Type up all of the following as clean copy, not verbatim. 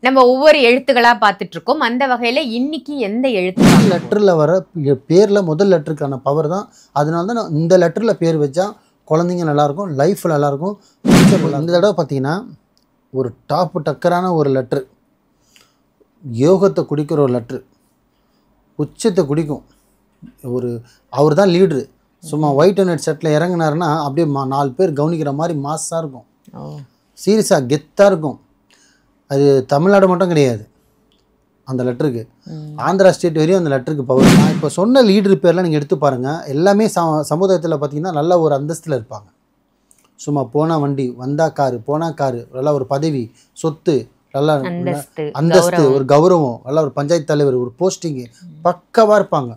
நம்ம ஒவ்வொரு எழுத்துக்களா பார்த்துட்டு இருக்கோம். அந்த வகையில இன்னைக்கு எந்த எழுத்து? லெட்டரில் வர பேரில் முதல் லெட்டருக்கான பவர் தான். அதனால தான் நான் இந்த லெட்டரில் பேர் வச்சா குழந்தைங்க நல்லாயிருக்கும், லைஃப் நல்லாயிருக்கும். இந்த தடவை பார்த்தீங்கன்னா ஒரு டாப்பு டக்கரான ஒரு லெட்ரு, யோகத்தை குடிக்கிற ஒரு லெட்ரு, உச்சத்தை குடிக்கும். அவர் தான் லீட்ரு. சும்மா ஒயிட் அண்ட் ஒயிட் செட்டில் இறங்கினாருன்னா அப்படியே 4 பேர் கவனிக்கிற மாதிரி மாஸாக இருக்கும், சீரியஸாக கெத்தாக இருக்கும். அது தமிழ்நாடு மட்டும் கிடையாது, அந்த லெட்டருக்கு ஆந்திரா ஸ்டேட் வரையும் அந்த லெட்டருக்கு பவர். நான் இப்போ சொன்ன லீடர் பேர்லாம் நீங்கள் எடுத்து பாருங்கள், எல்லாமே சமுதாயத்தில் பார்த்தீங்கன்னா நல்ல ஒரு அந்தஸ்தில் இருப்பாங்க. சும்மா போனால் வண்டி, வந்தால் காரு, போனால் காரு, நல்லா ஒரு பதவி, சொத்து, நல்லா அந்தஸ்து, ஒரு கௌரவம், நல்லா ஒரு பஞ்சாயத்து தலைவர், ஒரு போஸ்டிங்கு, பக்கவாக இருப்பாங்க.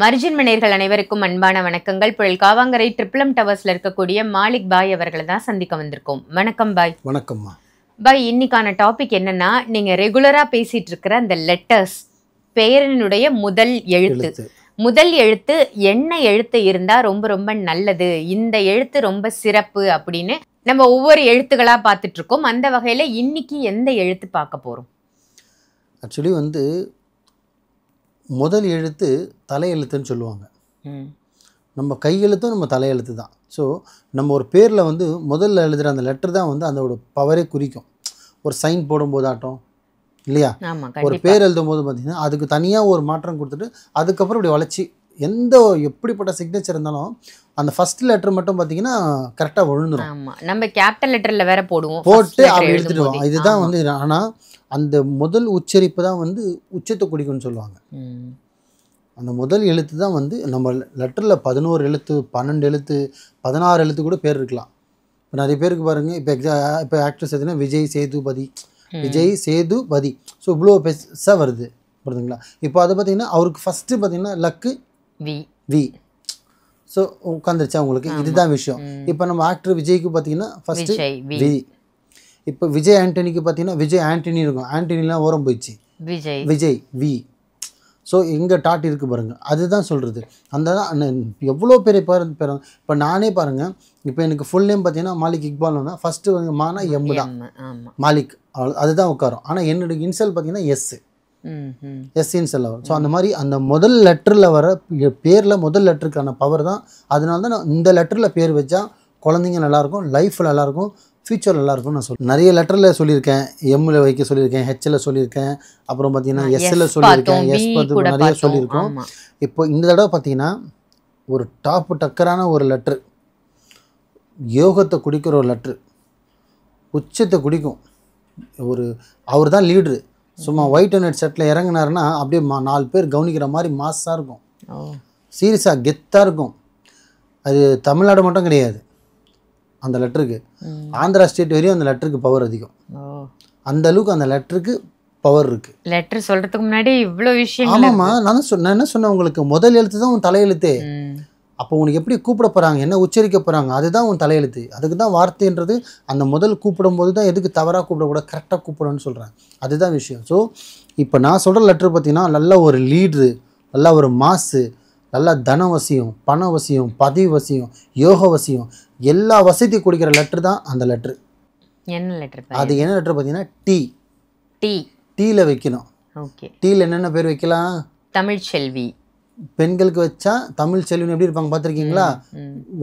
மர்ஜின் மணியர்கள் அனைவருக்கும் அன்பான வணக்கங்கள். புயல் காவாங்கரை ட்ரிபிளம் டவர்ஸ்ல இருக்கக்கூடிய மாலிக் பாய் அவர்களை தான் சந்திக்க வந்திருக்கோம். வணக்கம் பாய். வணக்கம்மா பாய். இன்னைக்கான டாபிக் என்னன்னா, நீங்க ரெகுலரா பேசிட்டு இருக்கிற அந்த லெட்டர்ஸ், பெயரினுடைய முதல் எழுத்து என்ன எழுத்து இருந்தா ரொம்ப ரொம்ப நல்லது, இந்த எழுத்து ரொம்ப சிறப்பு அப்படின்னு நம்ம ஒவ்வொரு எழுத்துக்களா பார்த்துட்டு இருக்கோம். அந்த வகையில இன்னைக்கு எந்த எழுத்து பார்க்க போறோம்? ஆக்சுவலி முதல் எழுத்து தலையெழுத்துன்னு சொல்லுவாங்க. நம்ம கையெழுத்தும் நம்ம தலையெழுத்து தான். ஸோ நம்ம ஒரு பேரில் முதல்ல எழுதுகிற அந்த லெட்டர் தான் அதோட பவரே குறிக்கும். ஒரு சைன் போடும்போதாட்டம் இல்லையா, ஒரு பேர் எழுதும் போது பார்த்தீங்கன்னா அதுக்கு தனியாக ஒரு மாற்றம் கொடுத்துட்டு அதுக்கப்புறம் இப்படி வளைச்சி எப்படிப்பட்ட சிக்னேச்சர் இருந்தாலும் அந்த ஃபர்ஸ்ட் லெட்டர் மட்டும் பார்த்தீங்கன்னா கரெக்டாக விழுந்துடும். நம்ம கேபிட்டல் லெட்டரில் வேற போட்டு அப்படி எழுதிடுவோம். இதுதான் ஆனால் அந்த முதல் உச்சரிப்பு தான் உச்சத்தை குடிக்கும்னு சொல்லுவாங்க. அந்த முதல் எழுத்து தான் நம்ம லெட்டரில் 11 எழுத்து, 12 எழுத்து, 16 எழுத்து கூட பேர் இருக்கலாம். இப்போ நிறைய பேருக்கு பாருங்கள், இப்போ ஆக்ட்ரஸ் எதுனா விஜய் சேதுபதி, ஸோ இவ்வளோ பெருசாக வருது புரியுதுங்களா. இப்போ அதை பார்த்தீங்கன்னா அவருக்கு ஃபஸ்ட்டு பார்த்தீங்கன்னா லக்கு வி, ஸோ உட்காந்துருச்சா உங்களுக்கு, இதுதான் விஷயம். இப்போ நம்ம ஆக்டர் விஜய்க்கு பார்த்தீங்கன்னா ஃபஸ்ட்டு வி, இப்போ விஜய் ஆண்டனிக்கு பார்த்தீங்கன்னா விஜய் ஆண்டனி இருக்கும், ஆண்டனிலாம் ஓரம் போயிடுச்சு, விஜய் வி. ஸோ எங்கே டாட் இருக்குது பாருங்கள், அதுதான் சொல்கிறது. அந்த தான் எவ்வளோ பெரிய பேர். இப்போ நானே பாருங்கள், இப்போ எனக்கு ஃபுல் நேம் பார்த்தீங்கன்னா மாலிக் இக்பால்னா ஃபஸ்ட்டு மானா எம் தான், மாலிக், அதுதான் உட்காரும். ஆனால் என்னோட இன்சல் பார்த்தீங்கன்னா எஸ் இன்சல் வரும். ஸோ அந்த மாதிரி அந்த முதல் லெட்டரில் வர பேரில் முதல் லெட்டருக்கான பவர் தான். அதனால தான் நான் இந்த லெட்டரில் பேர் வச்சா குழந்தைங்க நல்லாயிருக்கும், லைஃப் நல்லாயிருக்கும், ஃபியூச்சர் நல்லாயிருக்கும்னு நான் சொல்லுவேன். நிறைய லெட்டரில் சொல்லியிருக்கேன், எம்மில் வைக்க சொல்லியிருக்கேன், ஹெச்சில் சொல்லியிருக்கேன், அப்புறம் பார்த்தீங்கன்னா எஸ்ஸில் சொல்லியிருக்கேன், எஸ் பார்த்து நிறைய சொல்லியிருக்கோம். இப்போ இந்த தடவை பார்த்தீங்கன்னா ஒரு டாப்பு டக்கரான ஒரு லெட்ரு, யோகத்தை குடிக்கிற ஒரு லெட்ரு, உச்சத்தை குடிக்கும். அவர் தான் லீட்ரு. சும்மா ஒயிட் அண்ட் ஒயிட் செட்டில் இறங்கினாருன்னா அப்படியே 4 பேர் கவனிக்கிற மாதிரி மாஸாக இருக்கும், சீரியஸாக கெத்தாக இருக்கும். அது தமிழ்நாடு மட்டும் கிடையாது, அந்த லெட்டருக்கு ஆந்திரா ஸ்டேட் வரையும் அந்த லெட்டருக்கு பவர் அதிகம். அந்த அளவுக்கு அந்த லெட்டருக்கு பவர் இருக்குது. லெட்டர் சொல்கிறதுக்கு முன்னாடி இவ்வளோ விஷயம். ஆமாம்மா, நான் என்ன சொன்னேன் உங்களுக்கு, முதல் எழுத்து தான் உன் தலையெழுத்தே. அப்போ உனக்கு எப்படி கூப்பிட போகிறாங்க, என்ன உச்சரிக்க போகிறாங்க, அதுதான் உன் தலையெழுத்து. அதுக்கு தான் வார்த்தைன்றது அந்த முதல் கூப்பிடும்போது தான் எதுக்கு தவறாக கூப்பிடக்கூடாது, கரெக்டாக கூப்பிடணும்னு சொல்கிறேன், அதுதான் விஷயம். ஸோ இப்போ நான் சொல்கிற லெட்ரு பார்த்தீங்கன்னா நல்ல ஒரு லீட்ரு, நல்ல ஒரு மாசு, நல்லா தனவசியம், பணவசியம், பதவி வசியம், யோக வசியம், எல்லா வசதியும் கொடுக்குற லெட்ரு தான் அந்த லெட்ரு. என்ன லெட்ரு? அது என்ன லெட்ரு பார்த்தீங்கன்னா டீயில் வைக்கணும். ஓகே. டீயில் என்னென்ன பேர் வைக்கலாம்? தமிழ்ச்செல்வி. பெண்களுக்கு வச்சா தமிழ் செல்வின்னு எப்படி இருப்பாங்க பார்த்துருக்கீங்களா?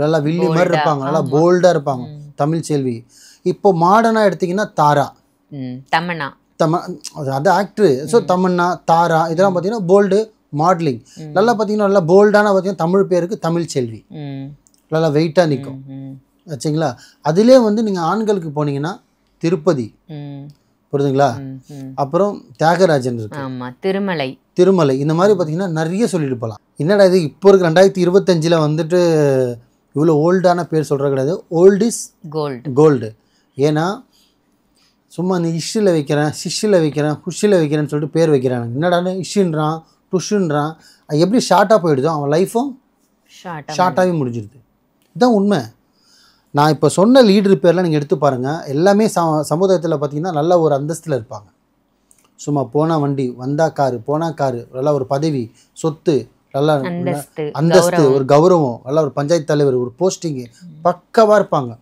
நல்லா வில்லி மாதிரி இருப்பாங்க, நல்லா போல்டாக இருப்பாங்க, தமிழ் செல்வி. இப்போ மாடர்னாக எடுத்திங்கன்னா தாரா, அது ஆக்டரு. ஸோ தமன்னா, தாரா, இதெல்லாம் பார்த்தீங்கன்னா போல்டு மாடலிங். நல்லா பார்த்தீங்கன்னா நல்லா போல்டான பார்த்தீங்கன்னா தமிழ் பேருக்கு தமிழ் செல்வி, நல்லா வெயிட்டாக நிற்கும் வச்சிங்களா. அதிலே நீங்கள் ஆண்களுக்கு போனீங்கன்னா திருப்பதி, புரியுதுங்களா, அப்புறம் தியாகராஜன் இருக்கு, திருமலை, இந்த மாதிரி பார்த்தீங்கன்னா நிறைய சொல்லிட்டு போகலாம். என்னடா இது இப்போ இருக்கு 2025 இவ்வளோ ஓல்டான பேர் சொல்கிற கிடையாது. Old is gold. ஏன்னா சும்மா நீ இஷ்ஷில் வைக்கிறேன், சிஷ்ஷில் வைக்கிறேன், ஹுஷில் வைக்கிறேன்னு சொல்லிட்டு பேர் வைக்கிறாங்க. என்னடான்னு இஷ்ஷுன்றான், டுஷுன்றான், எப்படி ஷார்ட்டாக போயிடுதோ அவன் லைஃப்பும் ஷார்ட்டாகவே முடிஞ்சிடுது. இதுதான் உண்மை. நான் இப்போ சொன்ன லீடர் பேர்லாம் நீங்கள் எடுத்து பாருங்கள், எல்லாமே சமுதாயத்தில் பார்த்திங்கன்னா நல்ல ஒரு அந்தஸ்தில் இருப்பாங்க. சும்மா போனால் வண்டி, வந்தால் காரு, போனால் காரு, நல்லா ஒரு பதவி, சொத்து, நல்லா அந்தஸ்து, ஒரு கௌரவம், நல்லா ஒரு பஞ்சாயத்து தலைவர், ஒரு போஸ்டிங்கு, பக்கவாக இருப்பாங்க.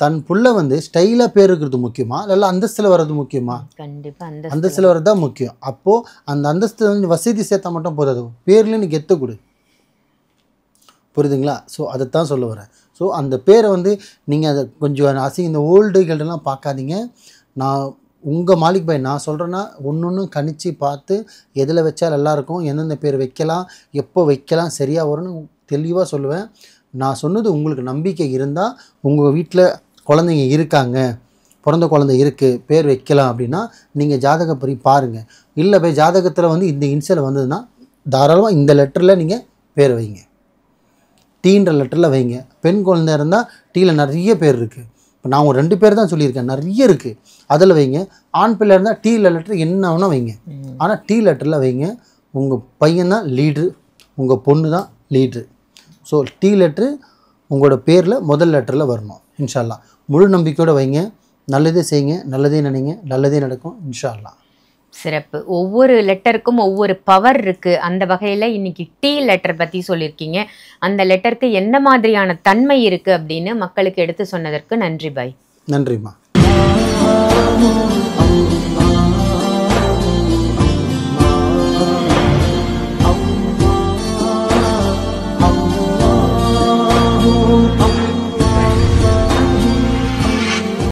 தன் புள்ள வந்து ஸ்டைலாக பேர் இருக்கிறது முக்கியமா இல்லை அந்தஸ்தில் வர்றது முக்கியமா? கண்டிப்பாக அந்தஸ்தில் வர்றது தான் முக்கியம். அப்போது அந்த அந்தஸ்து வந்து வசதி சேர்த்தா மட்டும் போதாது, பேர்ல நீ கெத்து கொடு. புரியுதுங்களா? ஸோ அதைத்தான் சொல்ல வரேன். ஸோ அந்த பேரை வந்து நீங்கள் அதை கொஞ்சம் இந்த ஓல்டுகள்லாம் பார்க்காதீங்க. நான் உங்கள் மாலிக் பாய் நான் சொல்கிறேன்னா ஒன்று கணிச்சு பார்த்து எதில் வச்சா நல்லாயிருக்கும், எந்தெந்த பேர் வைக்கலாம், எப்போ வைக்கலாம், சரியாக வரும்னு தெளிவாக சொல்லுவேன். நான் சொன்னது உங்களுக்கு நம்பிக்கை இருந்தால், உங்கள் வீட்டில் குழந்தைங்க இருக்காங்க, பிறந்த குழந்தை இருக்குது, பேர் வைக்கலாம் அப்படின்னா நீங்கள் ஜாதகப்படி பாருங்கள். இல்லை போய் ஜாதகத்தில் வந்து இந்த இன்சியல் வந்ததுன்னா தாராளமாக இந்த லெட்டரில் நீங்கள் பேர் வைங்க. டீன்ற லெட்டரில் வைங்க. பெண் குழந்தை இருந்தால் டீயில் நிறைய பேர் இருக்குது. இப்போ நான் ஒரு 2 பேர் தான் சொல்லியிருக்கேன், நிறைய இருக்குது, அதில் வைங்க. ஆண் பிள்ளை இருந்தால் டீயில் லெட்டர் என்ன வேணா வைங்க, ஆனால் டீ லெட்டரில் வைங்க. உங்கள் பையன் தான் லீட்ரு, உங்கள் பொண்ணு தான் லீட்ரு. ஸோ டீ லெட்ரு உங்களோட பேரில் முதல் லெட்டரில் வரணும். இன்ஷா அல்லாஹ் முழு நம்பிக்கையோடு வைங்க. நல்லதே செய்யுங்க, நல்லதே நினைங்க, நல்லதே நடக்கும் இன்ஷா அல்லாஹ். சிறப்பு. ஒவ்வொரு லெட்டருக்கும் ஒவ்வொரு பவர் இருக்குது. அந்த வகையில் இன்னைக்கு டீ லெட்டர் பற்றி சொல்லியிருக்கீங்க. அந்த லெட்டருக்கு என்ன மாதிரியான தன்மை இருக்குது அப்படின்னு மக்களுக்கு எடுத்து சொன்னதற்கு நன்றி பாய். நன்றிம்மா.